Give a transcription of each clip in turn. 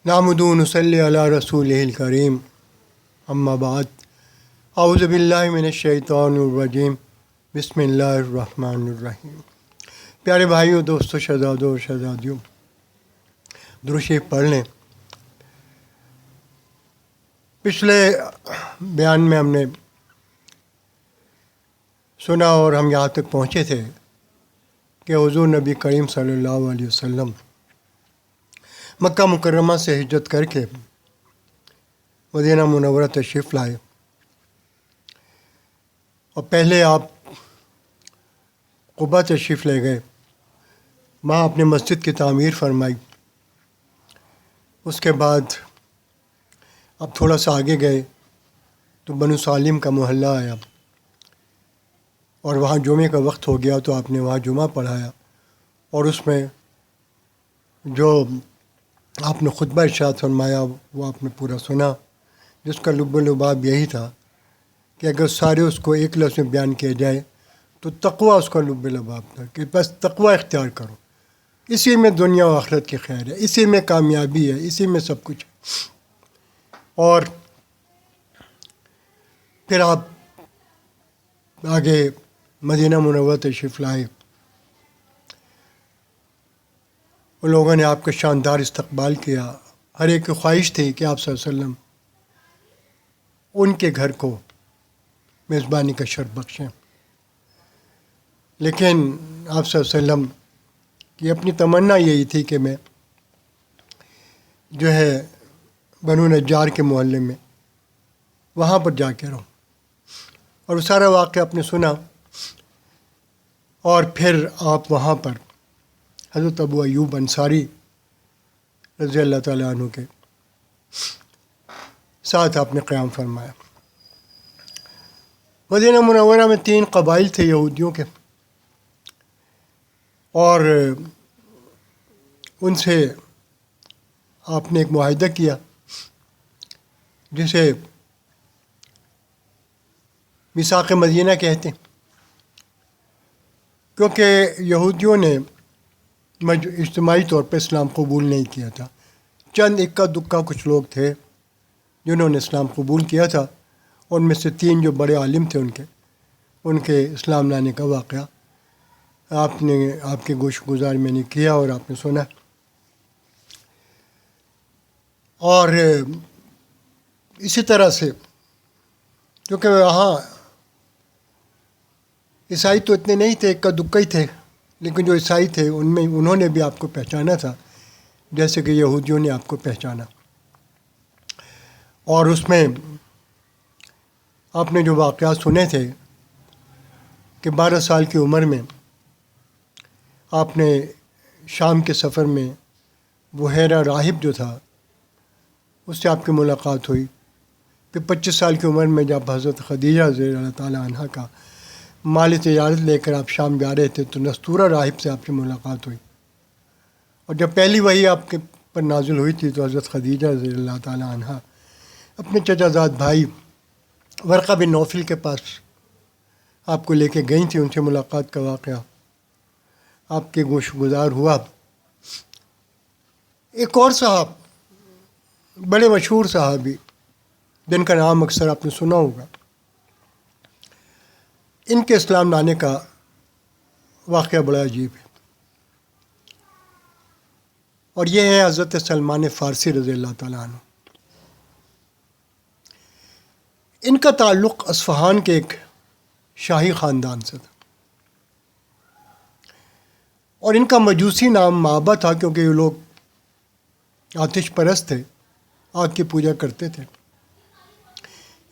نحمدہ و نصلی علی رسولہ الکریم اما بعد اعوذ باللہ من الشیطان الرجیم بسم اللہ الرحمن الرحیم۔ پیارے بھائیوں، دوستوں، شہزادوں اور شہزادیوں، درود شریف پڑھ لیں۔ پچھلے بیان میں ہم نے سنا اور ہم یہاں تک پہنچے تھے کہ حضور نبی کریم صلی اللہ علیہ وسلم مکہ مکرمہ سے ہجرت کر کے مدینہ منورہ تشریف لائے، اور پہلے آپ قباء تشریف لے گئے، وہاں اپنے مسجد کی تعمیر فرمائی۔ اس کے بعد اب تھوڑا سا آگے گئے تو بنو سالم کا محلہ آیا، اور وہاں جمعے کا وقت ہو گیا تو آپ نے وہاں جمعہ پڑھایا، اور اس میں جو آپ نے خطبہ ارشاد فرمایا وہ آپ نے پورا سنا، جس کا لب و لباب یہی تھا کہ اگر سارے اس کو ایک لفظ میں بیان کیا جائے تو تقویٰ اس کا لب و لباب تھا، کہ بس تقویٰ اختیار کرو، اسی میں دنیا و آخرت کی خیر ہے، اسی میں کامیابی ہے، اسی میں سب کچھ ہے۔ اور پھر آپ آگے مدینہ منورہ تشریف لائے، ان لوگوں نے آپ کا شاندار استقبال کیا۔ ہر ایک کی خواہش تھی کہ آپ صلی اللہ علیہ وسلم ان کے گھر کو میزبانی کا شرف بخشیں، لیکن آپ صلی اللہ علیہ وسلم کی اپنی تمنا یہی تھی کہ میں جو ہے بنو نجار کے محلے میں وہاں پر جا کے رہوں، اور وہ سارا واقعہ آپ نے سنا۔ اور پھر آپ وہاں پر حضرت ابو ایوب انصاری رضی اللہ تعالیٰ عنہ کے ساتھ آپ نے قیام فرمایا۔ مدینہ منورہ میں 3 قبائل تھے یہودیوں کے، اور ان سے آپ نے ایک معاہدہ کیا جسے میثاق مدینہ کہتے ہیں، کیونکہ یہودیوں نے اجتماعی طور پر اسلام قبول نہیں کیا تھا۔ چند اکا دکا کچھ لوگ تھے جنہوں نے اسلام قبول کیا تھا، ان میں سے 3 جو بڑے عالم تھے ان کے اسلام لانے کا واقعہ آپ کے گوش گزار میں نے کیا اور آپ نے سنا۔ اور اسی طرح سے کیونکہ وہاں عیسائی تو اتنے نہیں تھے، اکا دکا ہی تھے، لیکن جو عیسائی تھے انہوں نے بھی آپ کو پہچانا تھا جیسے کہ یہودیوں نے آپ کو پہچانا۔ اور اس میں آپ نے جو واقعات سنے تھے کہ 12 سال کی عمر میں آپ نے شام کے سفر میں بحیرہ راہب جو تھا اس سے آپ کی ملاقات ہوئی۔ پھر 25 سال کی عمر میں جب حضرت خدیجہ رضی اللہ تعالیٰ عنہ کا مال تجارت لے کر آپ شام جا رہے تھے تو نستورہ راہب سے آپ کی ملاقات ہوئی، اور جب پہلی وحی آپ کے پر نازل ہوئی تھی تو حضرت خدیجہ رضی اللہ تعالیٰ عنہ اپنے چچا زاد بھائی ورقہ بن نوفل کے پاس آپ کو لے کے گئی تھیں۔ ان سے ملاقات کا واقعہ آپ کے گوش گزار ہوا۔ ایک اور صاحب، بڑے مشہور صحابی جن کا نام اکثر آپ نے سنا ہوگا، ان کے اسلام لانے کا واقعہ بڑا عجیب ہے، اور یہ ہے حضرت سلمان فارسی رضی اللہ تعالیٰ عنہ۔ ان کا تعلق اصفہان کے ایک شاہی خاندان سے تھا، اور ان کا مجوسی نام مابا تھا، کیونکہ یہ لوگ آتش پرست تھے، آگ کی پوجا کرتے تھے۔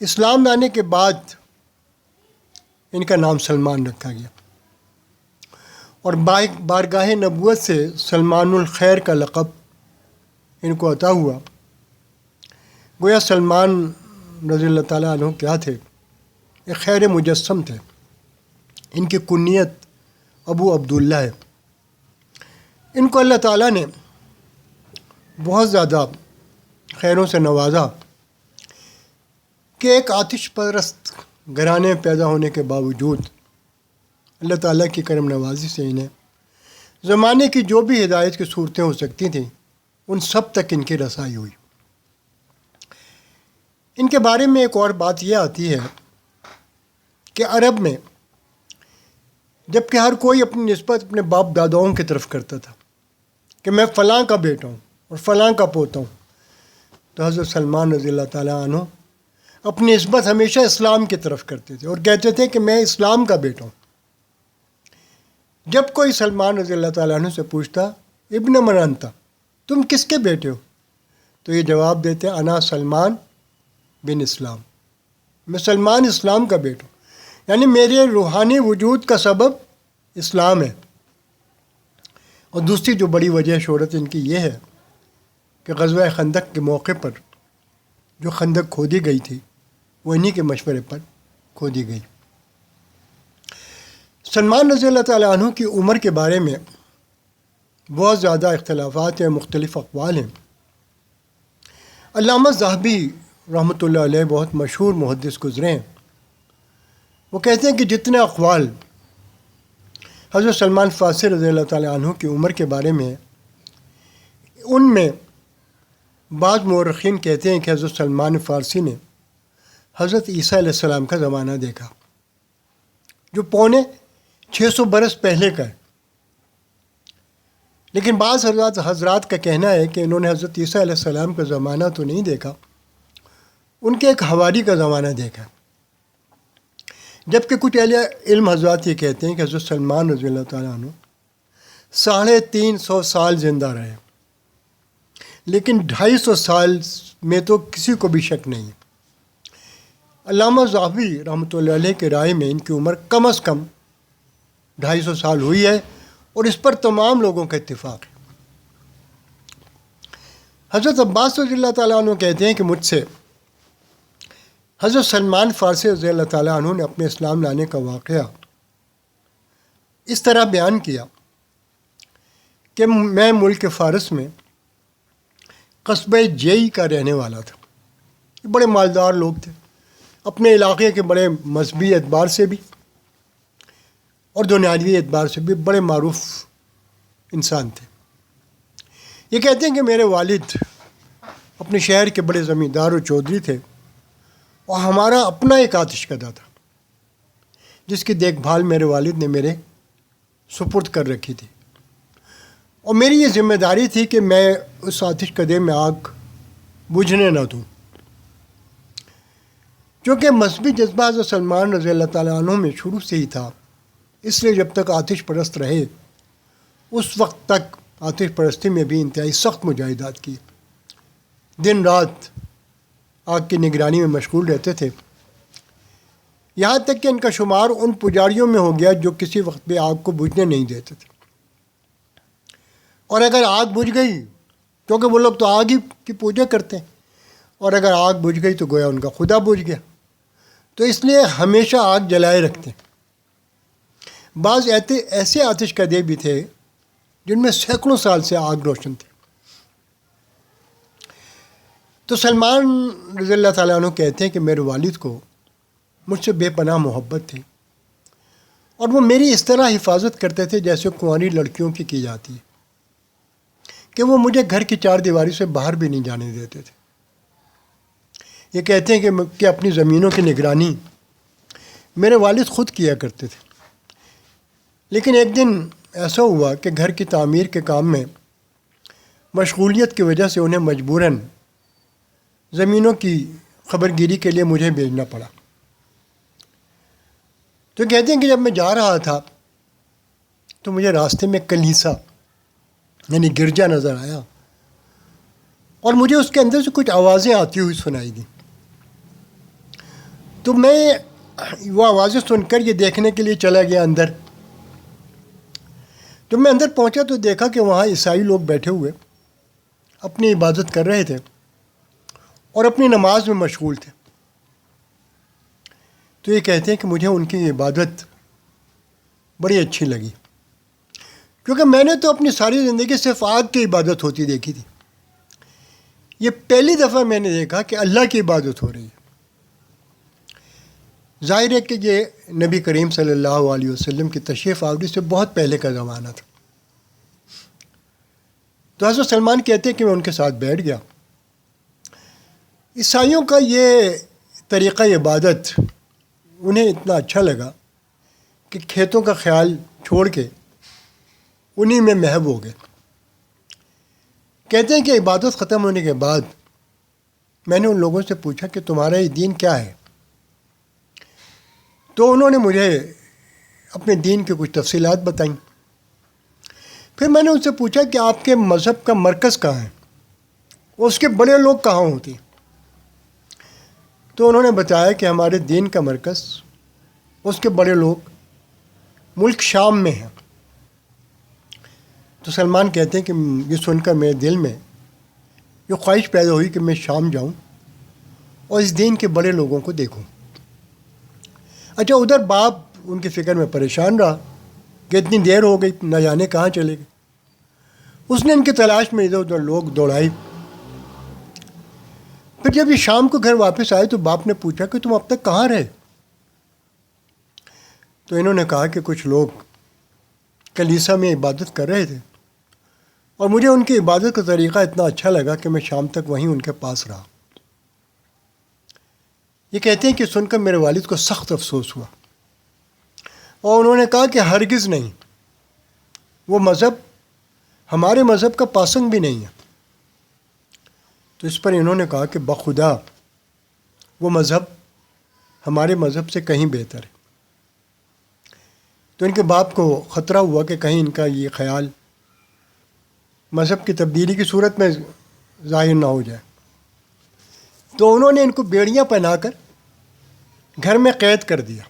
اسلام لانے کے بعد ان کا نام سلمان رکھا گیا، اور بارگاہ نبوت سے سلمان الخیر کا لقب ان کو عطا ہوا۔ گویا سلمان رضی اللہ تعالیٰ عنہ کیا تھے؟ ایک خیر مجسم تھے۔ ان کی کنیت ابو عبداللہ ہے۔ ان کو اللہ تعالیٰ نے بہت زیادہ خیروں سے نوازا کہ ایک آتش پرست گھرانے میں پیدا ہونے کے باوجود اللہ تعالیٰ کی کرم نوازی سے انہیں زمانے کی جو بھی ہدایت کی صورتیں ہو سکتی تھیں ان سب تک ان کی رسائی ہوئی۔ ان کے بارے میں ایک اور بات یہ آتی ہے کہ عرب میں جب کہ ہر کوئی اپنی نسبت اپنے باپ داداؤں کی طرف کرتا تھا کہ میں فلاں کا بیٹا ہوں اور فلاں کا پوتا ہوں، تو حضرت سلمان رضی اللہ تعالیٰ عنہ اپنی نسبت ہمیشہ اسلام کی طرف کرتے تھے اور کہتے تھے کہ میں اسلام کا بیٹا ہوں۔ جب کوئی سلمان رضی اللہ تعالیٰ عنہ سے پوچھتا ابن من انت، تم کس کے بیٹے ہو، تو یہ جواب دیتے انا سلمان بن اسلام، میں سلمان اسلام کا بیٹا ہوں، یعنی میرے روحانی وجود کا سبب اسلام ہے۔ اور دوسری جو بڑی وجہ شہرت ان کی یہ ہے کہ غزوہ خندق کے موقع پر جو خندق کھودی گئی تھی وہ انہی کے مشورے پر کھودی گئی۔ سلمان رضی اللہ تعالیٰ عنہ کی عمر کے بارے میں بہت زیادہ اختلافات ہیں، مختلف اقوال ہیں۔ علامہ ذہبی رحمۃ اللہ علیہ بہت مشہور محدث گزرے ہیں، وہ کہتے ہیں کہ جتنے اقوال حضرت سلمان فارسی رضی اللہ تعالیٰ عنہ کی عمر کے بارے میں ان میں بعض مورخین کہتے ہیں کہ حضرت سلمان فارسی نے حضرت عیسیٰ علیہ السلام کا زمانہ دیکھا، جو 650 برس پہلے کا ہے۔ لیکن بعض حضرات کا کہنا ہے کہ انہوں نے حضرت عیسیٰ علیہ السلام کا زمانہ تو نہیں دیکھا، ان کے ایک حواری کا زمانہ دیکھا۔ جبکہ کچھ اہل علم حضرات یہ کہتے ہیں کہ حضرت سلمان رضی اللہ تعالیٰ عنہ 350 سال زندہ رہے، لیکن 250 سال میں تو کسی کو بھی شک نہیں ہے۔ علامہ ذہبی رحمۃ اللہ علیہ کے رائے میں ان کی عمر کم از کم 250 سال ہوئی ہے، اور اس پر تمام لوگوں کا اتفاق ہے۔ حضرت عباس رضی اللہ تعالیٰ عنہ کہتے ہیں کہ مجھ سے حضرت سلمان فارسی رضی اللہ تعالیٰ عنہ نے اپنے اسلام لانے کا واقعہ اس طرح بیان کیا کہ میں ملک فارس میں قصبہ جئی کا رہنے والا تھا۔ یہ بڑے مالدار لوگ تھے، اپنے علاقے کے بڑے مذہبی اعتبار سے بھی اور دنیاوی اعتبار سے بھی بڑے معروف انسان تھے۔ یہ کہتے ہیں کہ میرے والد اپنے شہر کے بڑے زمیندار اور چودھری تھے، اور ہمارا اپنا ایک آتش کدہ تھا جس کی دیکھ بھال میرے والد نے میرے سپرد کر رکھی تھی، اور میری یہ ذمہ داری تھی کہ میں اس آتش کدے میں آگ بجھنے نہ دوں۔ چونکہ مذہبی جذبہ حضرت سلمان رضی اللہ تعالیٰ عنہ میں شروع سے ہی تھا، اس لیے جب تک آتش پرست رہے اس وقت تک آتش پرستی میں بھی انتہائی سخت مجاہدات کی، دن رات آگ کی نگرانی میں مشغول رہتے تھے، یہاں تک کہ ان کا شمار ان پجاریوں میں ہو گیا جو کسی وقت بھی آگ کو بجھنے نہیں دیتے تھے۔ اور اگر آگ بجھ گئی، کیونکہ وہ لوگ تو آگ ہی کی پوجا کرتے ہیں، اور اگر آگ بجھ گئی تو گویا ان کا خدا بجھ گیا، تو اس لیے ہمیشہ آگ جلائے رکھتے ہیں۔ بعض ایسے آتش کدے بھی تھے جن میں سینکڑوں سال سے آگ روشن تھی۔ تو سلمان رضی اللہ تعالیٰ عنہ کہتے ہیں کہ میرے والد کو مجھ سے بے پناہ محبت تھی، اور وہ میری اس طرح حفاظت کرتے تھے جیسے کنواری لڑکیوں کی جاتی ہے، کہ وہ مجھے گھر کی چار دیواری سے باہر بھی نہیں جانے دیتے تھے۔ یہ کہتے ہیں کہ اپنی زمینوں کی نگرانی میرے والد خود کیا کرتے تھے، لیکن ایک دن ایسا ہوا کہ گھر کی تعمیر کے کام میں مشغولیت کی وجہ سے انہیں مجبوراً زمینوں کی خبر گیری کے لیے مجھے بھیجنا پڑا۔ تو کہتے ہیں کہ جب میں جا رہا تھا تو مجھے راستے میں کلیسا یعنی گرجا نظر آیا، اور مجھے اس کے اندر سے کچھ آوازیں آتی ہوئی سنائی دیں۔ تو میں وہ آوازیں سن کر یہ دیکھنے کے لیے چلا گیا اندر۔ جب میں اندر پہنچا تو دیکھا کہ وہاں عیسائی لوگ بیٹھے ہوئے اپنی عبادت کر رہے تھے اور اپنی نماز میں مشغول تھے۔ تو یہ کہتے ہیں کہ مجھے ان کی عبادت بڑی اچھی لگی، کیونکہ میں نے تو اپنی ساری زندگی صرف آگ کی عبادت ہوتی دیکھی تھی۔ یہ پہلی دفعہ میں نے دیکھا کہ اللہ کی عبادت ہو رہی ہے۔ ظاہر ہے کہ یہ نبی کریم صلی اللہ علیہ وسلم کی تشریف آوری سے بہت پہلے کا زمانہ تھا۔ تو حضرت سلمان کہتے ہیں کہ میں ان کے ساتھ بیٹھ گیا. عیسائیوں کا یہ طریقہ عبادت انہیں اتنا اچھا لگا کہ کھیتوں کا خیال چھوڑ کے انہی میں محو ہو گئے. کہتے ہیں کہ عبادت ختم ہونے کے بعد میں نے ان لوگوں سے پوچھا کہ تمہارا یہ دین کیا ہے؟ تو انہوں نے مجھے اپنے دین کی کچھ تفصیلات بتائیں. پھر میں نے ان سے پوچھا کہ آپ کے مذہب کا مرکز کہاں ہے، اس کے بڑے لوگ کہاں ہوتے ہیں؟ تو انہوں نے بتایا کہ ہمارے دین کا مرکز، اس کے بڑے لوگ ملک شام میں ہیں. تو سلمان کہتے ہیں کہ یہ سن کر میرے دل میں یہ خواہش پیدا ہوئی کہ میں شام جاؤں اور اس دین کے بڑے لوگوں کو دیکھوں. اچھا، ادھر باپ ان کی فکر میں پریشان رہا کہ اتنی دیر ہو گئی، نہ جانے کہاں چلے گئے. اس نے ان کی تلاش میں ادھر ادھر لوگ دوڑائی. پھر جب یہ شام کو گھر واپس آئے تو باپ نے پوچھا کہ تم اب تک کہاں رہے؟ تو انہوں نے کہا کہ کچھ لوگ کلیسا میں عبادت کر رہے تھے اور مجھے ان کی عبادت کا طریقہ اتنا اچھا لگا کہ میں شام تک وہیں ان کے پاس رہا. یہ کہتے ہیں کہ سن کر میرے والد کو سخت افسوس ہوا اور انہوں نے کہا کہ ہرگز نہیں، وہ مذہب ہمارے مذہب کا پاسنگ بھی نہیں ہے. تو اس پر انہوں نے کہا کہ بخدا وہ مذہب ہمارے مذہب سے کہیں بہتر ہے. تو ان کے باپ کو خطرہ ہوا کہ کہیں ان کا یہ خیال مذہب کی تبدیلی کی صورت میں ظاہر نہ ہو جائے. تو انہوں نے ان کو بیڑیاں پہنا کر گھر میں قید کر دیا.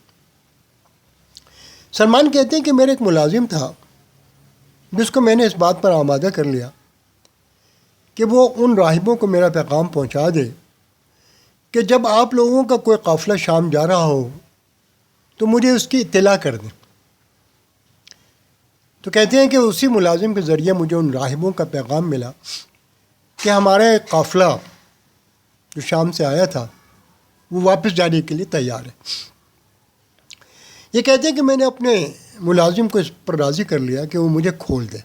سلمان کہتے ہیں کہ میرے ایک ملازم تھا جس کو میں نے اس بات پر آمادہ کر لیا کہ وہ ان راہبوں کو میرا پیغام پہنچا دے کہ جب آپ لوگوں کا کوئی قافلہ شام جا رہا ہو تو مجھے اس کی اطلاع کر دیں. تو کہتے ہیں کہ اسی ملازم کے ذریعے مجھے ان راہبوں کا پیغام ملا کہ ہمارا ایک قافلہ جو شام سے آیا تھا وہ واپس جانے کے لیے تیار ہے. یہ کہتے ہیں کہ میں نے اپنے ملازم کو اس پر راضی کر لیا کہ وہ مجھے کھول دے،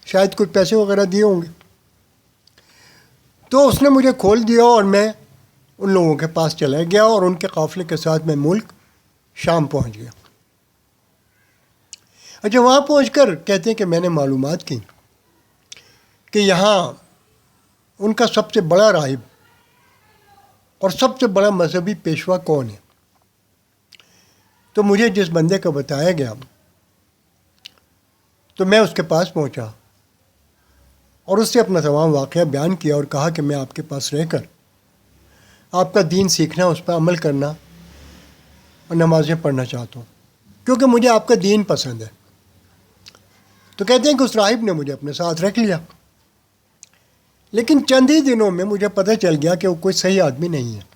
شاید کچھ پیسے وغیرہ دیے ہوں گے. تو اس نے مجھے کھول دیا اور میں ان لوگوں کے پاس چلا گیا اور ان کے قافلے کے ساتھ میں ملک شام پہنچ گیا. اچھا، وہاں پہنچ کر کہتے ہیں کہ میں نے معلومات کی کہ یہاں ان کا سب سے بڑا راہب اور سب سے بڑا مذہبی پیشوا کون ہے. تو مجھے جس بندے کا بتایا گیا تو میں اس کے پاس پہنچا اور اس سے اپنا تمام واقعہ بیان کیا اور کہا کہ میں آپ کے پاس رہ کر آپ کا دین سیکھنا، اس پر عمل کرنا اور نمازیں پڑھنا چاہتا ہوں کیونکہ مجھے آپ کا دین پسند ہے. تو کہتے ہیں کہ اس راہب نے مجھے اپنے ساتھ رکھ لیا، لیکن چند ہی دنوں میں مجھے پتہ چل گیا کہ وہ کوئی صحیح آدمی نہیں ہے.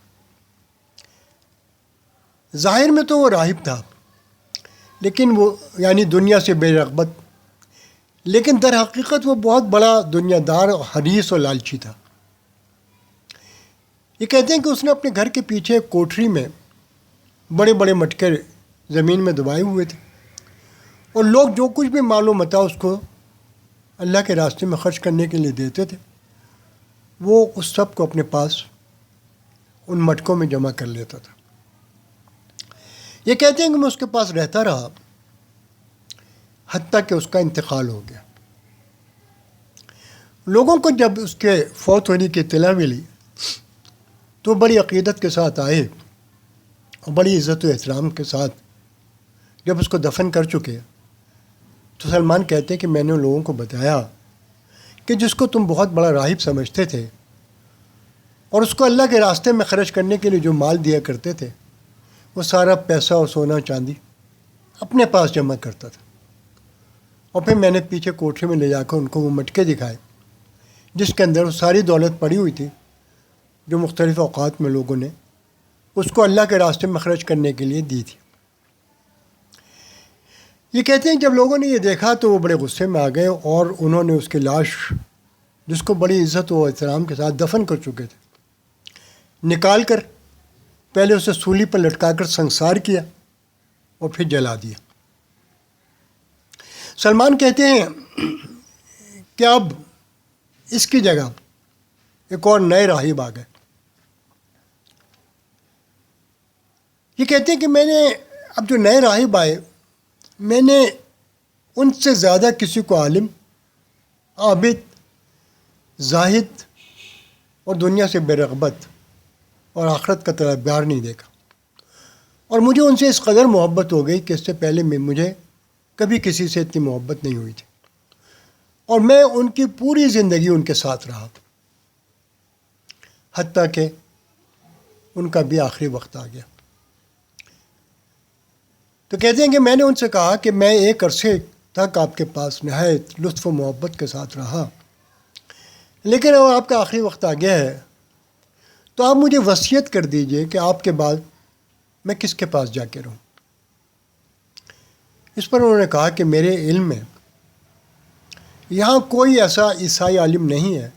ظاہر میں تو وہ راہب تھا، لیکن وہ یعنی دنیا سے بے رغبت، لیکن در حقیقت وہ بہت بڑا دنیا دار، حریص اور لالچی تھا. یہ کہتے ہیں کہ اس نے اپنے گھر کے پیچھے ایک کوٹھری میں بڑے بڑے مٹکے زمین میں دبائے ہوئے تھے اور لوگ جو کچھ بھی مال و متاع اس کو اللہ کے راستے میں خرچ کرنے کے لیے دیتے تھے وہ اس سب کو اپنے پاس ان مٹکوں میں جمع کر لیتا تھا. یہ کہتے ہیں کہ میں اس کے پاس رہتا رہا حتیٰ کہ اس کا انتقال ہو گیا. لوگوں کو جب اس کے فوت ہونے کی اطلاع ملی تو بڑی عقیدت کے ساتھ آئے اور بڑی عزت و احترام کے ساتھ جب اس کو دفن کر چکے تو سلمان کہتے ہیں کہ میں نے ان لوگوں کو بتایا کہ جس کو تم بہت بڑا راہب سمجھتے تھے اور اس کو اللہ کے راستے میں خرچ کرنے کے لیے جو مال دیا کرتے تھے وہ سارا پیسہ اور سونا چاندی اپنے پاس جمع کرتا تھا. اور پھر میں نے پیچھے کوٹھری میں لے جا کر ان کو وہ مٹکے دکھائے جس کے اندر وہ ساری دولت پڑی ہوئی تھی جو مختلف اوقات میں لوگوں نے اس کو اللہ کے راستے میں خرچ کرنے کے لیے دی تھی. یہ کہتے ہیں جب لوگوں نے یہ دیکھا تو وہ بڑے غصے میں آ گئے اور انہوں نے اس کی لاش جس کو بڑی عزت و احترام کے ساتھ دفن کر چکے تھے نکال کر پہلے اسے سولی پر لٹکا کر سنسار کیا اور پھر جلا دیا. سلمان کہتے ہیں کہ اب اس کی جگہ ایک اور نئے راہب آ گئے. یہ کہتے ہیں کہ میں نے اب جو نئے راہب آئے میں نے ان سے زیادہ کسی کو عالم، عابد، زاہد اور دنیا سے بے رغبت اور آخرت کا طلبگار نہیں دیکھا. اور مجھے ان سے اس قدر محبت ہو گئی کہ اس سے پہلے مجھے کبھی کسی سے اتنی محبت نہیں ہوئی تھی. اور میں ان کی پوری زندگی ان کے ساتھ رہا، حتیٰ کہ ان کا بھی آخری وقت آ گیا. تو کہتے ہیں کہ میں نے ان سے کہا کہ میں ایک عرصے تک آپ کے پاس نہایت لطف و محبت کے ساتھ رہا، لیکن اب آپ کا آخری وقت آ گیا ہے، تو آپ مجھے وصیت کر دیجئے کہ آپ کے بعد میں کس کے پاس جا کے رہوں. اس پر انہوں نے کہا کہ میرے علم میں یہاں کوئی ایسا عیسائی عالم نہیں ہے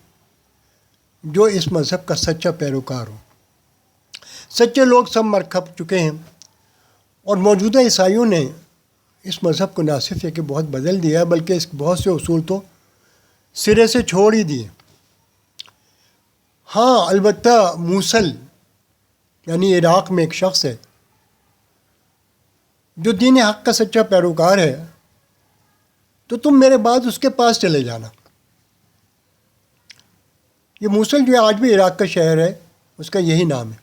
جو اس مذہب کا سچا پیروکار ہو. سچے لوگ سب مر کھپ چکے ہیں، اور موجودہ عیسائیوں نے اس مذہب کو نہ صرف یہ کہ بہت بدل دیا ہے، بلکہ اس بہت سے اصول تو سرے سے چھوڑ ہی دیے. ہاں البتہ موصل یعنی عراق میں ایک شخص ہے جو دین حق کا سچا پیروکار ہے، تو تم میرے بعد اس کے پاس چلے جانا. یہ موصل جو آج بھی عراق کا شہر ہے، اس کا یہی نام ہے.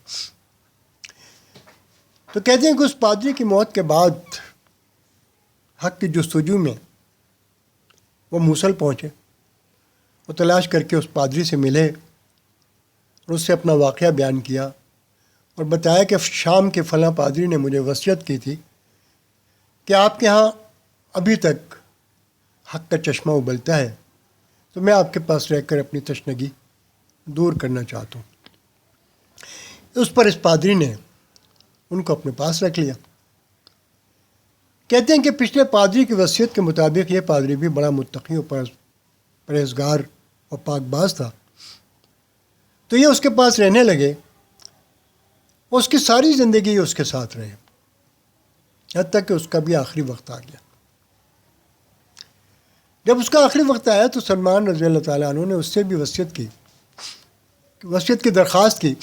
تو کہتے ہیں کہ اس پادری کی موت کے بعد حق کی جستجو میں وہ موصل پہنچے. وہ تلاش کر کے اس پادری سے ملے اور اس سے اپنا واقعہ بیان کیا اور بتایا کہ شام کے فلاں پادری نے مجھے وصیت کی تھی کہ آپ کے ہاں ابھی تک حق کا چشمہ ابلتا ہے، تو میں آپ کے پاس رہ کر اپنی تشنگی دور کرنا چاہتا ہوں. اس پر اس پادری نے ان کو اپنے پاس رکھ لیا. کہتے ہیں کہ پچھلے پادری کی وصیت کے مطابق یہ پادری بھی بڑا متقی اور پرہیزگار اور پاک باز تھا. تو یہ اس کے پاس رہنے لگے، اور اس کی ساری زندگی اس کے ساتھ رہے، حتیٰ کہ اس کا بھی آخری وقت آ گیا. جب اس کا آخری وقت آیا تو سلمان رضی اللہ تعالیٰ عنہ نے اس سے بھی وصیت کی درخواست کی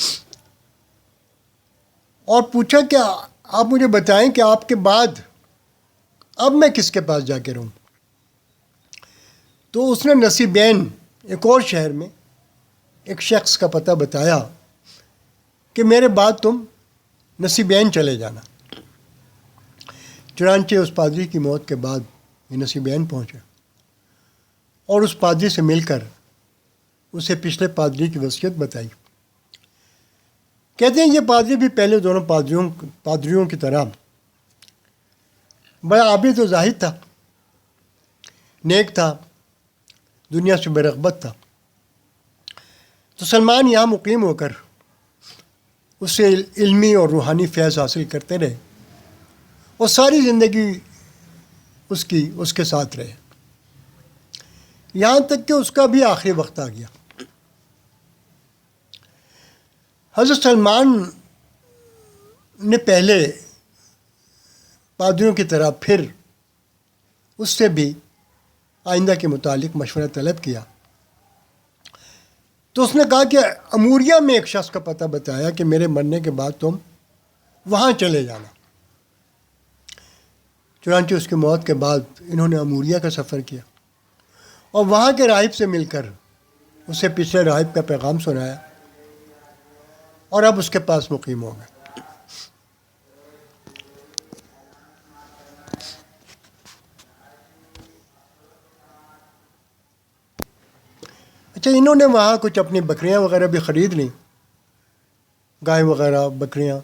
اور پوچھا کہ آپ مجھے بتائیں کہ آپ کے بعد اب میں کس کے پاس جا کے رہوں. تو اس نے نصیبین ایک اور شہر میں ایک شخص کا پتہ بتایا کہ میرے بعد تم نصیبین چلے جانا. چنانچہ اس پادری کی موت کے بعد یہ نصیبین پہنچے اور اس پادری سے مل کر اسے پچھلے پادری کی وصیت بتائی. کہتے ہیں یہ پادری بھی پہلے دونوں پادریوں کی طرح بڑا عابد و زاہد تھا، نیک تھا، دنیا سے بے رغبت تھا. تو سلمان یہاں مقیم ہو کر اس سے علمی اور روحانی فیض حاصل کرتے رہے اور ساری زندگی اس کے ساتھ رہے، یہاں تک کہ اس کا بھی آخری وقت آ گیا. حضرت سلمان نے پہلے پادریوں کی طرح پھر اس سے بھی آئندہ کے متعلق مشورہ طلب کیا. تو اس نے کہا کہ اموریہ میں ایک شخص کا پتہ بتایا کہ میرے مرنے کے بعد تم وہاں چلے جانا. چنانچہ اس کی موت کے بعد انہوں نے اموریہ کا سفر کیا اور وہاں کے راہب سے مل کر اسے پچھلے راہب کا پیغام سنایا اور اب اس کے پاس مقیم ہو گئے. اچھا، انہوں نے وہاں کچھ اپنی بکریاں وغیرہ بھی خرید لیں، گائے وغیرہ، بکریاں،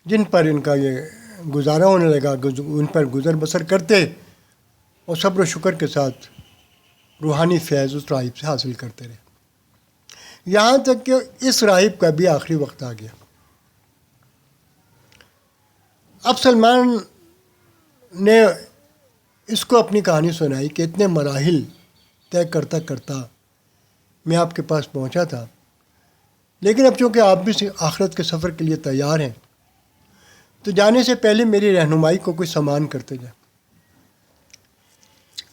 جن پر ان کا یہ گزارا ہونے لگا، ان پر گزر بسر کرتے اور صبر و شکر کے ساتھ روحانی فیض اس راہب سے حاصل کرتے رہے، یہاں تک کہ اس راہب کا بھی آخری وقت آ گیا. اب سلمان نے اس کو اپنی کہانی سنائی کہ اتنے مراحل طے کرتا کرتا میں آپ کے پاس پہنچا تھا، لیکن اب چونکہ آپ بھی آخرت کے سفر کے لیے تیار ہیں تو جانے سے پہلے میری رہنمائی کو کوئی سامان کرتے جائیں.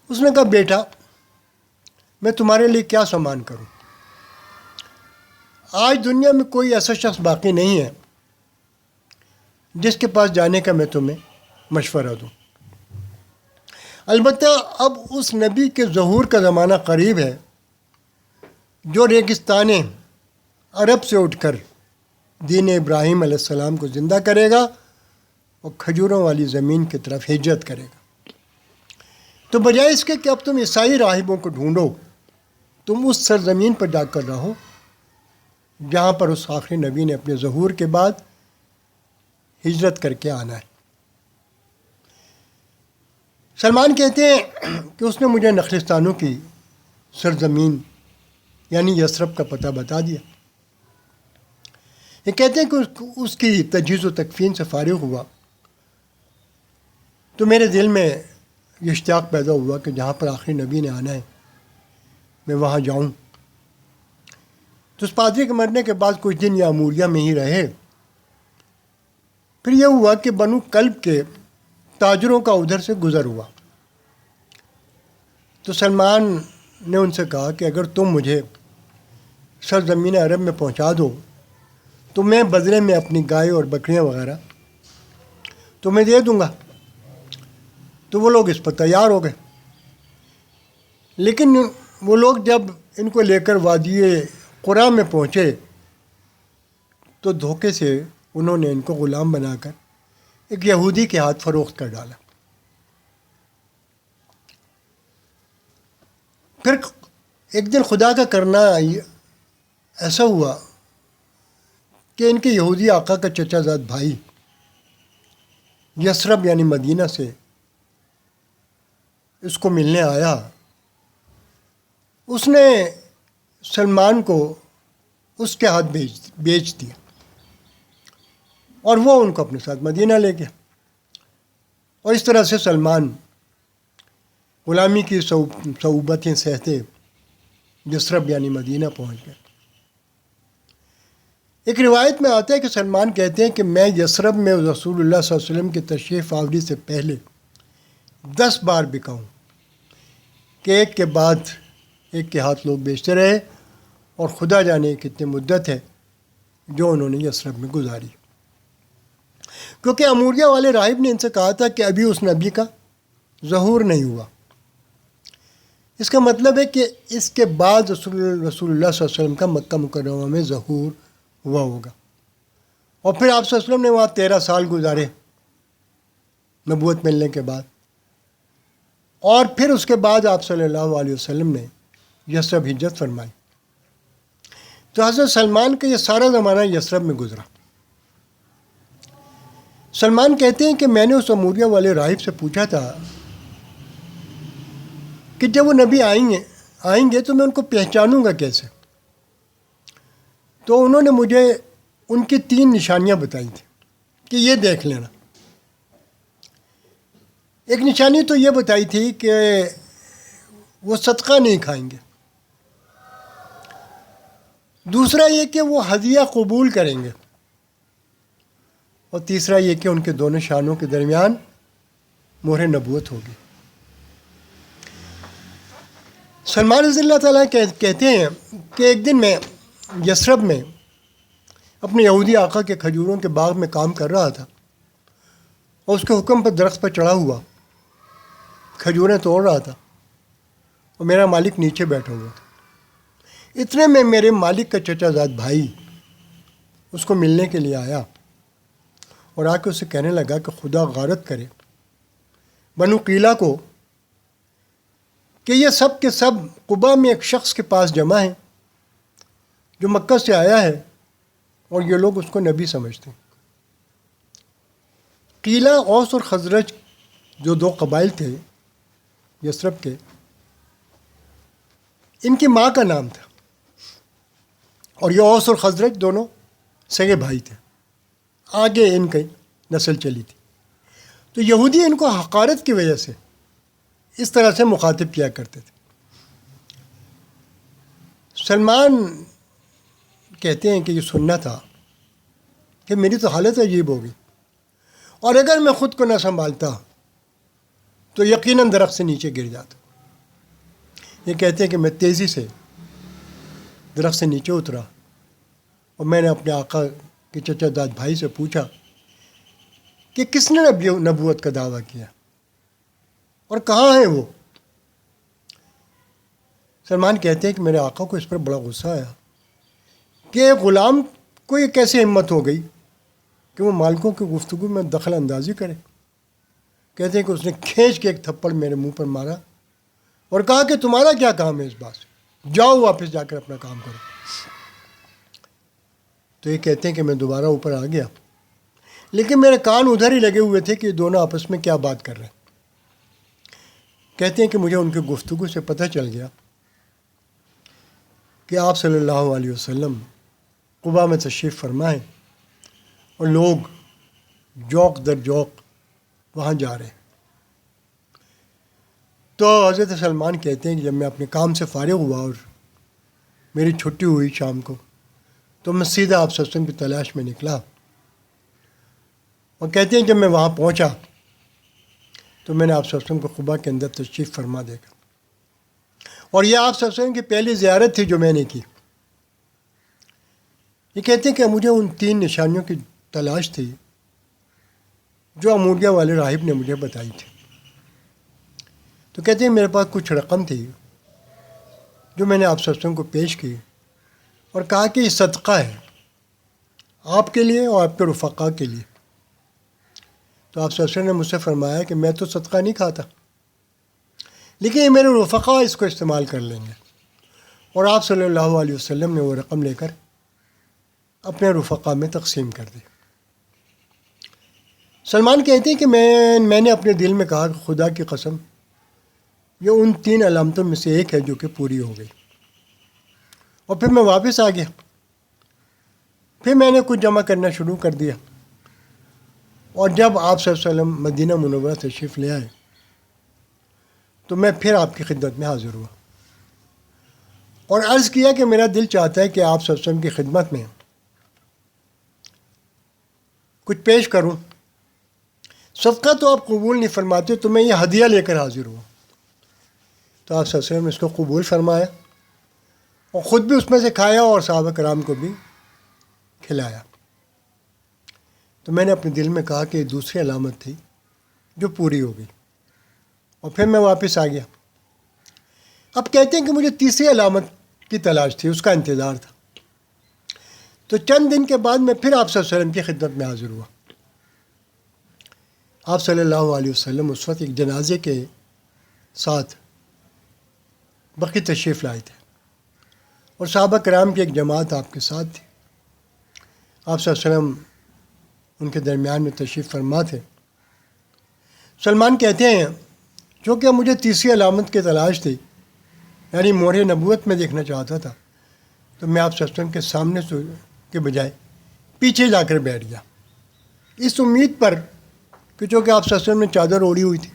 اس نے کہا بیٹا میں تمہارے لیے کیا سامان کروں. آج دنیا میں کوئی ایسا شخص باقی نہیں ہے جس کے پاس جانے کا میں تمہیں مشورہ دوں۔ البتہ اب اس نبی کے ظہور کا زمانہ قریب ہے جو ریگستان عرب سے اٹھ کر دین ابراہیم علیہ السلام کو زندہ کرے گا اور کھجوروں والی زمین کی طرف ہجرت کرے گا۔ تو بجائے اس کے کہ اب تم عیسائی راہبوں کو ڈھونڈو، تم اس سرزمین پر جا کر رہو جہاں پر اس آخری نبی نے اپنے ظہور کے بعد ہجرت کر کے آنا ہے۔ سلمان کہتے ہیں کہ اس نے مجھے نخلستانوں کی سرزمین یعنی یثرب کا پتہ بتا دیا۔ یہ کہتے ہیں کہ اس کی تجہیز و تکفین سے فارغ ہوا تو میرے دل میں یہ اشتیاق پیدا ہوا کہ جہاں پر آخری نبی نے آنا ہے میں وہاں جاؤں۔ تو اس پادری کے مرنے کے بعد کچھ دن یہ اموریہ میں ہی رہے۔ پھر یہ ہوا کہ بنو کلب کے تاجروں کا ادھر سے گزر ہوا، تو سلمان نے ان سے کہا کہ اگر تم مجھے سرزمین عرب میں پہنچا دو تو میں بدلے میں اپنی گائے اور بکریاں وغیرہ تمہیں دے دوں گا۔ تو وہ لوگ اس پر تیار ہو گئے، لیکن وہ لوگ جب ان کو لے کر وادی قرا میں پہنچے تو دھوکے سے انہوں نے ان کو غلام بنا کر ایک یہودی کے ہاتھ فروخت کر ڈالا۔ پھر ایک دن خدا کا کرنا ایسا ہوا کہ ان کے یہودی آقا کا چچا زاد بھائی یثرب یعنی مدینہ سے اس کو ملنے آیا۔ اس نے سلمان کو اس کے ہاتھ بیچ دیا اور وہ ان کو اپنے ساتھ مدینہ لے گیا، اور اس طرح سے سلمان غلامی کی صعوبتیں سہتے یثرب یعنی مدینہ پہنچ گئے۔ ایک روایت میں آتا ہے کہ سلمان کہتے ہیں کہ میں یثرب میں رسول اللہ صلی اللہ علیہ وسلم کی تشریف آوری سے پہلے 10 بار بکا ہوں کہ ایک کے بعد ایک کے ہاتھ لوگ بیچتے رہے، اور خدا جانے کتنی مدت ہے جو انہوں نے یثرب میں گزاری، کیونکہ اموریہ والے راہب نے ان سے کہا تھا کہ ابھی اس نبی کا ظہور نہیں ہوا۔ اس کا مطلب ہے کہ اس کے بعد رسول اللہ صلی اللہ علیہ وسلم کا مکہ مکرمہ میں ظہور ہوا ہوگا، اور پھر آپ صلی اللہ علیہ وسلم نے وہاں 13 سال گزارے نبوت ملنے کے بعد، اور پھر اس کے بعد آپ صلی اللہ علیہ وسلم نے یثرب ہجرت فرمائی۔ تو حضرت سلمان کا یہ سارا زمانہ یثرب میں گزرا۔ سلمان کہتے ہیں کہ میں نے اس اموریہ والے راہب سے پوچھا تھا کہ جب وہ نبی آئیں گے تو میں ان کو پہچانوں گا کیسے؟ تو انہوں نے مجھے ان کی 3 نشانیاں بتائی تھیں کہ یہ دیکھ لینا۔ ایک نشانی تو یہ بتائی تھی کہ وہ صدقہ نہیں کھائیں گے، دوسرا یہ کہ وہ ہدیہ قبول کریں گے، اور تیسرا یہ کہ ان کے دونوں شانوں کے درمیان مہر نبوت ہوگی۔ سلمان رضی اللہ تعالیٰ کہتے ہیں کہ ایک دن میں یثرب میں اپنے یہودی آقا کے کھجوروں کے باغ میں کام کر رہا تھا، اور اس کے حکم پر درخت پر چڑھا ہوا کھجوریں توڑ رہا تھا، اور میرا مالک نیچے بیٹھا ہوا تھا۔ اتنے میں میرے مالک کا چچا زاد بھائی اس کو ملنے کے لیے آیا، اور آ کے اسے کہنے لگا کہ خدا غارت کرے بنو قیلہ کو کہ یہ سب کے سب قبا میں ایک شخص کے پاس جمع ہیں جو مکہ سے آیا ہے، اور یہ لوگ اس کو نبی سمجھتے ہیں۔ قیلہ، اوس اور خزرج جو 2 قبائل تھے یثرب کے، ان کی ماں کا نام تھا، اور یہ اوس اور خزرج دونوں سگے بھائی تھے، آگے ان کی نسل چلی تھی۔ تو یہودی ان کو حقارت کی وجہ سے اس طرح سے مخاطب کیا کرتے تھے۔ سلمان کہتے ہیں کہ یہ سننا تھا کہ میری تو حالت عجیب ہوگی، اور اگر میں خود کو نہ سنبھالتا تو یقیناً درخت سے نیچے گر جاتا۔ یہ کہتے ہیں کہ میں تیزی سے درخت سے نیچے اترا، اور میں نے اپنے آقا کے چچا داد بھائی سے پوچھا کہ کس نے نبوت کا دعویٰ کیا اور کہاں ہے وہ؟ سلمان کہتے ہیں کہ میرے آقا کو اس پر بڑا غصہ آیا کہ غلام کو یہ کیسے ہمت ہو گئی کہ وہ مالکوں کی گفتگو میں دخل اندازی کرے. کہتے ہیں کہ اس نے کھینچ کے ایک تھپڑ میرے منہ پر مارا اور کہا کہ تمہارا کیا کام ہے اس بات سے، جاؤ واپس جا کر اپنا کام کرو. تو یہ کہتے ہیں کہ میں دوبارہ اوپر آ گیا، لیکن میرے کان ادھر ہی لگے ہوئے تھے کہ دونوں آپس میں کیا بات کر رہے ہیں. کہتے ہیں کہ مجھے ان کی گفتگو سے پتہ چل گیا کہ آپ صلی اللہ علیہ وسلم قباء میں تشریف فرمائیں اور لوگ جوق در جوق وہاں جا رہے ہیں. تو حضرت سلمان کہتے ہیں کہ جب میں اپنے کام سے فارغ ہوا اور میری چھٹی ہوئی شام کو، تو میں سیدھا آپ صلی اللہ علیہ وسلم کی تلاش میں نکلا. اور کہتے ہیں جب میں وہاں پہنچا تو میں نے آپ صلی اللہ علیہ وسلم کو قباء کے اندر تشریف فرما دیکھا، اور یہ آپ صلی اللہ علیہ وسلم کی پہلی زیارت تھی جو میں نے کی. یہ کہتے ہیں کہ مجھے ان 3 نشانیوں کی تلاش تھی جو اموریہ والے راہب نے مجھے بتائی تھی. تو کہتے ہیں میرے پاس کچھ رقم تھی جو میں نے آپ صلی اللہ علیہ وسلم کو پیش کی اور کہا کہ یہ صدقہ ہے آپ کے لیے اور آپ کے رفقا کے لیے. تو آپ صلی اللہ علیہ وسلم نے مجھ سے فرمایا کہ میں تو صدقہ نہیں کھاتا، لیکن یہ میرے رفقا اس کو استعمال کر لیں گے. اور آپ صلی اللہ علیہ وسلم نے وہ رقم لے کر اپنے رفقا میں تقسیم کر دی. سلمان کہتے ہیں کہ میں نے اپنے دل میں کہا کہ خدا کی قسم یہ ان 3 علامتوں میں سے ایک ہے جو کہ پوری ہو گئی. اور پھر میں واپس آ گیا. پھر میں نے کچھ جمع کرنا شروع کر دیا، اور جب آپ صلی اللہ علیہ وسلم مدینہ منورہ تشریف لے آئے تو میں پھر آپ کی خدمت میں حاضر ہوا اور عرض کیا کہ میرا دل چاہتا ہے کہ آپ صلی اللہ علیہ وسلم کی خدمت میں کچھ پیش کروں. صدقہ تو آپ قبول نہیں فرماتے، تو میں یہ ہدیہ لے کر حاضر ہوا. تو آپ صلی اللہ علیہ وسلم نے اس کو قبول فرمایا اور خود بھی اس میں سے کھایا اور صحابہ کرام کو بھی کھلایا. تو میں نے اپنے دل میں کہا کہ یہ دوسری علامت تھی جو پوری ہو گئی، اور پھر میں واپس آ گیا. اب کہتے ہیں کہ مجھے تیسری علامت کی تلاش تھی، اس کا انتظار تھا. تو چند دن کے بعد میں پھر آپ صلی اللہ علیہ وسلم کی خدمت میں حاضر ہوا. آپ صلی اللہ علیہ وسلم اس وقت ایک جنازے کے ساتھ بقیع تشریف لائے تھے اور صحابہ کرام کی ایک جماعت آپ کے ساتھ تھی. آپ صلی اللہ علیہ وسلم ان کے درمیان میں تشریف فرما تھے. سلمان کہتے ہیں چونکہ مجھے تیسری علامت کی تلاش تھی، یعنی مہر نبوت میں دیکھنا چاہتا تھا، تو میں آپ صلی اللہ علیہ وسلم کے سامنے کے بجائے پیچھے جا کر بیٹھ گیا، اس امید پر کہ چونکہ آپ صلی اللہ علیہ وسلم نے چادر اوڑھی ہوئی تھی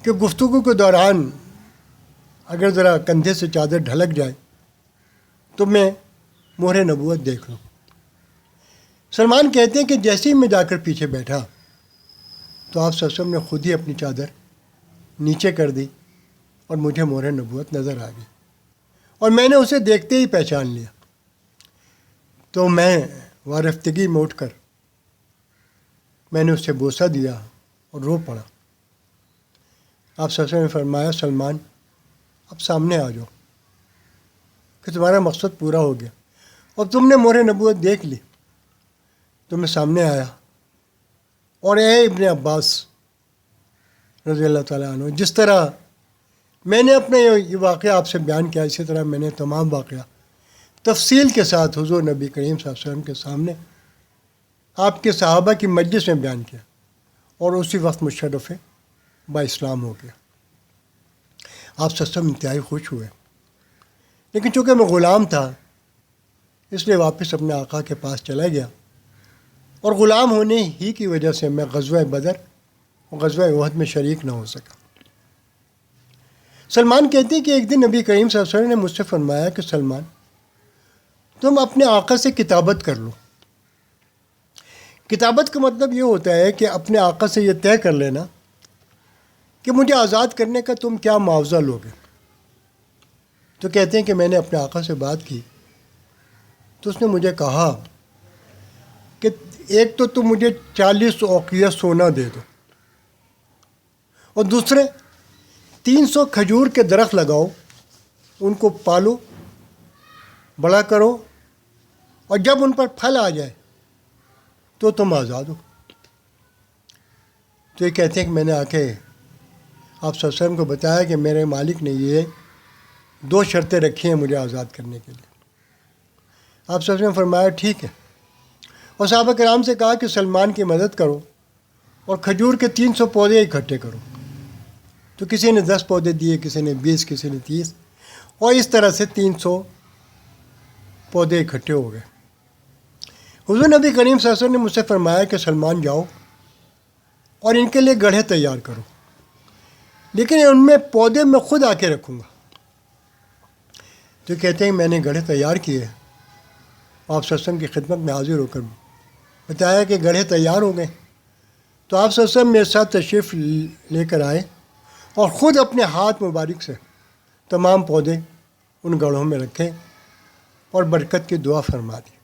کہ گفتگو کے دوران اگر ذرا کندھے سے چادر ڈھلک جائے تو میں مہر نبوت دیکھ لوں. سلمان کہتے ہیں کہ جیسے ہی میں جا کر پیچھے بیٹھا تو آپ صلی اللہ علیہ وسلم نے خود ہی اپنی چادر نیچے کر دی اور مجھے مہر نبوت نظر آ گئی، اور میں نے اسے دیکھتے ہی پہچان لیا. تو میں وارفتگی میں اٹھ کر میں نے اسے بوسہ دیا اور رو پڑا. آپ صلی اللہ علیہ وسلم نے فرمایا سلمان اب سامنے آ جاؤ کہ تمہارا مقصد پورا ہو گیا اور تم نے مہر نبوت دیکھ لی. تو میں سامنے آیا اور اے ابن عباس رضی اللہ تعالیٰ عنہ، جس طرح میں نے اپنے یہ واقعہ آپ سے بیان کیا، اسی طرح میں نے تمام واقعہ تفصیل کے ساتھ حضور نبی کریم صلی اللہ علیہ وسلم کے سامنے آپ کے صحابہ کی مجلس میں بیان کیا، اور اسی وقت مشرف با اسلام ہو گیا. آپ صلی اللہ علیہ وسلم انتہائی خوش ہوئے، لیکن چونکہ میں غلام تھا اس لیے واپس اپنے آقا کے پاس چلا گیا، اور غلام ہونے ہی کی وجہ سے میں غزوہ بدر اور غزوہ احد میں شریک نہ ہو سکا. سلمان کہتے ہیں کہ ایک دن نبی کریم صلی اللہ علیہ وسلم نے مجھ سے فرمایا کہ سلمان تم اپنے آقا سے کتابت کر لو. کتابت کا مطلب یہ ہوتا ہے کہ اپنے آقا سے یہ طے کر لینا کہ مجھے آزاد کرنے کا تم کیا معاوضہ لوگے. تو کہتے ہیں کہ میں نے اپنے آقا سے بات کی تو اس نے مجھے کہا کہ ایک تو تم مجھے 40 اوقیہ سونا دے دو، اور دوسرے 300 کھجور کے درخت لگاؤ، ان کو پالو، بڑا کرو، اور جب ان پر پھل آ جائے تو تم آزاد ہو۔ تو یہ کہتے ہیں کہ میں نے آ کے آپ صلی اللہ علیہ وسلم کو بتایا کہ میرے مالک نے یہ 2 شرطیں رکھی ہیں مجھے آزاد کرنے کے لیے۔ آپ صلی اللہ علیہ وسلم نے فرمایا ٹھیک ہے، اور صحابہ کرام سے کہا کہ سلمان کی مدد کرو اور کھجور کے 300 پودے اکٹھے کرو۔ تو کسی نے 10 پودے دیے، کسی نے 20، کسی نے 30، اور اس طرح سے 300 پودے اکٹھے ہو گئے۔ حضور نبی کریم صلی اللہ علیہ وسلم نے مجھ سے فرمایا کہ سلمان جاؤ اور ان کے لیے گڑھے تیار کرو، لیکن ان میں پودے میں خود آ کے رکھوں گا۔ تو کہتے ہیں میں نے گڑھے تیار کیے، آپ صلی اللہ علیہ وسلم کی خدمت میں حاضر ہو کر بتایا کہ گڑھے تیار ہو گئے۔ تو آپ صلی اللہ علیہ وسلم میرے ساتھ تشریف لے کر آئے اور خود اپنے ہاتھ مبارک سے تمام پودے ان گڑھوں میں رکھے اور برکت کی دعا فرما دی۔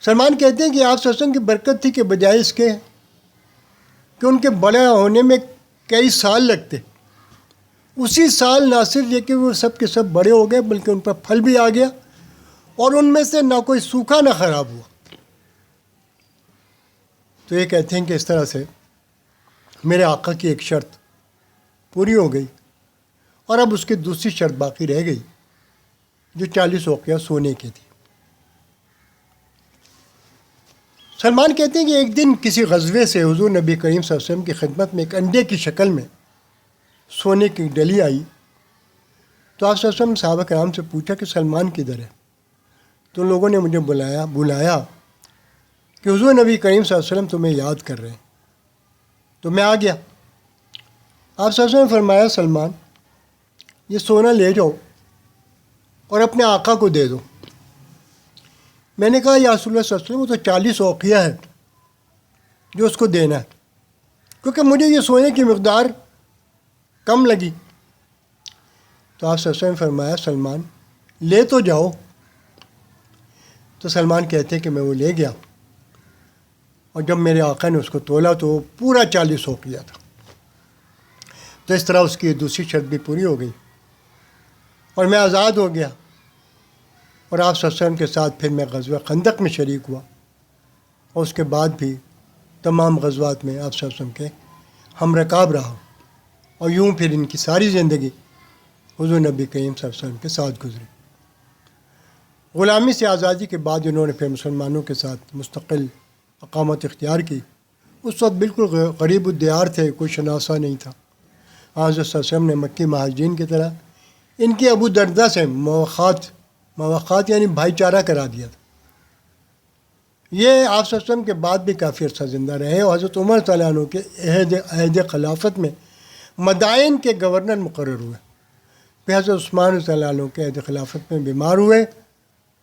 سلمان کہتے ہیں کہ آپ صلی اللہ علیہ وسلم کی برکت تھی کہ بجائے اس کے کہ ان کے بڑے ہونے میں کئی سال لگتے، اسی سال نہ صرف یہ کہ وہ سب کے سب بڑے ہو گئے بلکہ ان پر پھل بھی آ گیا، اور ان میں سے نہ کوئی سوکھا نہ خراب ہوا۔ تو یہ کہتے ہیں کہ اس طرح سے میرے آقا کی ایک شرط پوری ہو گئی، اور اب اس کی دوسری شرط باقی رہ گئی جو 40 اوقیہ سونے کی تھی۔ سلمان کہتے ہیں کہ ایک دن کسی غزوے سے حضور نبی کریم صلی اللہ علیہ وسلم کی خدمت میں ایک انڈے کی شکل میں سونے کی ڈلی آئی۔ تو آپ صلی اللہ علیہ وسلم صحابہ کرام سے پوچھا کہ سلمان کدھر ہے؟ تو لوگوں نے مجھے بلایا کہ حضور نبی کریم صلی اللہ علیہ وسلم تمہیں یاد کر رہے ہیں۔ تو میں آ گیا۔ آپ صلی اللہ علیہ وسلم نے فرمایا سلمان یہ سونا لے جاؤ اور اپنے آقا کو دے دو۔ میں نے کہا یا رسول اللہ صلی اللہ علیہ وسلم وہ تو 40 اوقیہ ہے جو اس کو دینا ہے، کیونکہ مجھے یہ سونے کی مقدار کم لگی۔ تو آپ صلی اللہ علیہ وسلم نے فرمایا سلمان لے تو جاؤ۔ تو سلمان کہتے ہیں کہ میں وہ لے گیا، اور جب میرے آقا نے اس کو تولا تو وہ پورا 40 اوقیہ تھا۔ تو اس طرح اس کی دوسری شرط بھی پوری ہو گئی اور میں آزاد ہو گیا، اور آپ صلی اللہ علیہ وسلم کے ساتھ پھر میں غزوہ خندق میں شریک ہوا، اور اس کے بعد بھی تمام غزوات میں آپ صلی اللہ علیہ وسلم کے ہم رکاب رہا، اور یوں پھر ان کی ساری زندگی حضور نبی کریم صلی اللہ علیہ وسلم کے ساتھ گزری۔ غلامی سے آزادی کے بعد انہوں نے پھر مسلمانوں کے ساتھ مستقل اقامت اختیار کی۔ اس وقت بالکل غریب الدیار تھے، کوئی شناسہ نہیں تھا۔ حضرت صلی اللہ علیہ وسلم نے مکی مہاجرین کی طرح ان کی ابو دردہ سے مواخات یعنی بھائی چارہ کرا دیا تھا۔ یہ آپ صلی اللہ علیہ وسلم کے بعد بھی کافی عرصہ زندہ رہے، اور حضرت عمر تعالیٰ عنہ کے عہد خلافت میں مدائن کے گورنر مقرر ہوئے۔ پھر حضرت عثمان تعالیٰ عنہ کے عہد خلافت میں بیمار ہوئے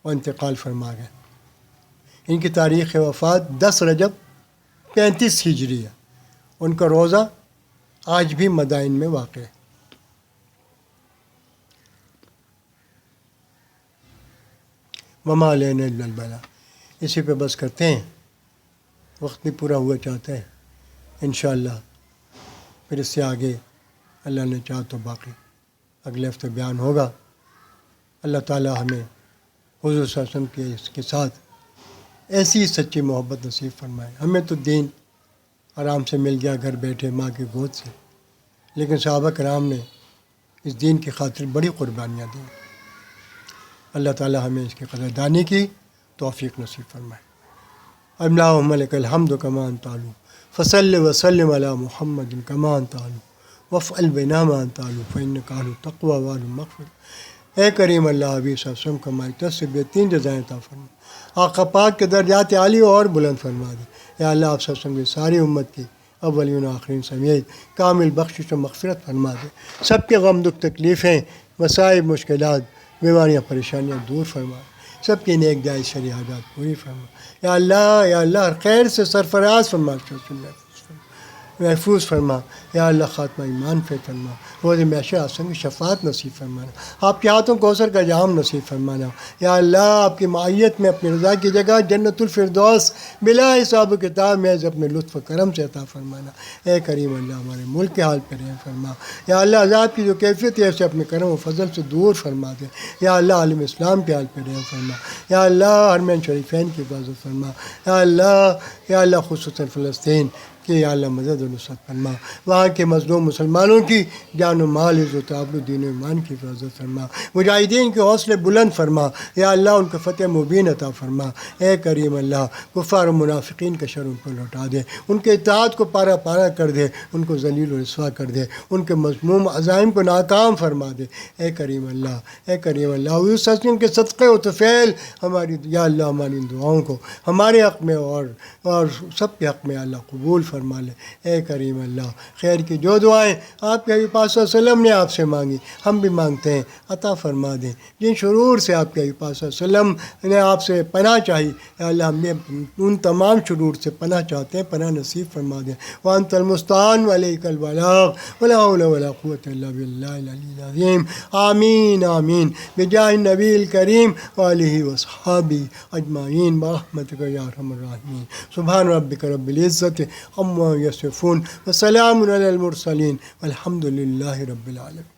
اور انتقال فرما گئے۔ ان کی تاریخ وفات 10 رجب 35 ہجری ہے۔ ان کا روضہ آج بھی مدائن میں واقع ہے۔ وما علینا الا البلاغ۔ اسی پہ بس کرتے ہیں، وقت بھی پورا ہوا چاہتے ہیں۔ انشاءاللہ پھر اس سے آگے اللہ نے چاہا تو باقی اگلے ہفتے بیان ہوگا۔ اللہ تعالی ہمیں حضور صلی اللہ علیہ وسلم کے ساتھ ایسی سچی محبت نصیب فرمائے۔ ہمیں تو دین آرام سے مل گیا گھر بیٹھے ماں کی گود سے، لیکن صحابہ کرام نے اس دین کی خاطر بڑی قربانیاں دیں۔ اللہ تعالی ہمیں اس کی قدردانی کی توفیق نصیب فرمائے۔ اللہم لک الحمد کما انت اہل، فصل وسلم علی محمد کما انت اہل، وافعل بنا ما انت اہل فانک اہل التقوی واہل المغفرۃ۔ اے کریم اللہ حبیب صلی اللہ علیہ وسلم کو ہماری طرف سے بہترین جزائیں عطا فرما، آقا پاک کے درجات عالی اور بلند فرما دے۔ یا اللہ آپ صلی اللہ علیہ وسلم کی ساری امت کی اولین و آخرین سمیت کامل بخشش و مغفرت فرما دے۔ سب کے غم دکھ تکلیفیں مصائب مشکلات بیماریاں پریشانیاں دور فرما، سب کی نیک جائز شرعی حاجات پوری فرما۔ یا اللہ ہر خیر سے سرفراز فرما۔ محفوظ فرما، یا اللہ خاتمہ ایمان پہ فرما، روز محشر آسن کی شفاعت نصیب فرمانا، آپ کے ہاتھوں کوثر کا جام نصیب فرمانا، یا اللہ آپ کی معیت میں اپنی رضا کی جگہ جنت الفردوس بلا حساب و کتاب محض اپنے لطف و کرم سے عطا فرمانا۔ اے کریم اللہ ہمارے ملک کے حال پہ رحم فرما، یا اللہ عذاب کی جو کیفیت ہے اسے اپنے کرم و فضل سے دور فرما دے، یا اللہ عالم اسلام کے حال پہ رحم فرما، یا اللہ حرمین شریفین کی حفاظت فرما، یا اللہ خصوصاً فلسطین کہ یا اللہ مدد و نصرت فرما، وہاں کے مظلوم مسلمانوں کی جان و مال عزت و دین و ایمان کی حفاظت فرما، مجاہدین کے حوصلے بلند فرما، یا اللہ ان کو فتح مبین عطا فرما۔ اے کریم اللہ کفار و منافقین کا شر ان پر لوٹا دے، ان کے اطاعت کو پارا پارا کر دے، ان کو ذلیل و رسوا کر دے، ان کے مذموم عزائم کو ناکام فرما دے۔ اے کریم اللہ اس حسین کے صدقے و طفیل ہماری یا اللہ ہماری ان دعاؤں کو ہمارے حق میں اور سب کے حق میں اللہ قبول فرما لے۔ اے کریم اللہ خیر کی جو دعائیں آپ کے حبیب پاک صلی اللہ علیہ وسلم نے آپ سے مانگی ہم بھی مانگتے ہیں، عطا فرما دیں۔ جن شرور سے آپ کے حبیب پاک صلی اللہ علیہ وسلم نے آپ سے پناہ چاہی، یا اللہ ہم نے ان تمام شرور سے پناہ چاہتے ہیں، پناہ نصیب فرما دیں۔ وانت المستعان وعلیک البلاغ ولا حول ولا قوة الا باللہ العلی العظیم۔ آمین آمین بجاہ النبی الکریم وآلہ وصحابہ اجمعین برحمتک یا ارحم الراحمین۔ سبحان ربک رب العزت عما یصفون وسلام علی المرسلین والحمد للہ رب العالمین۔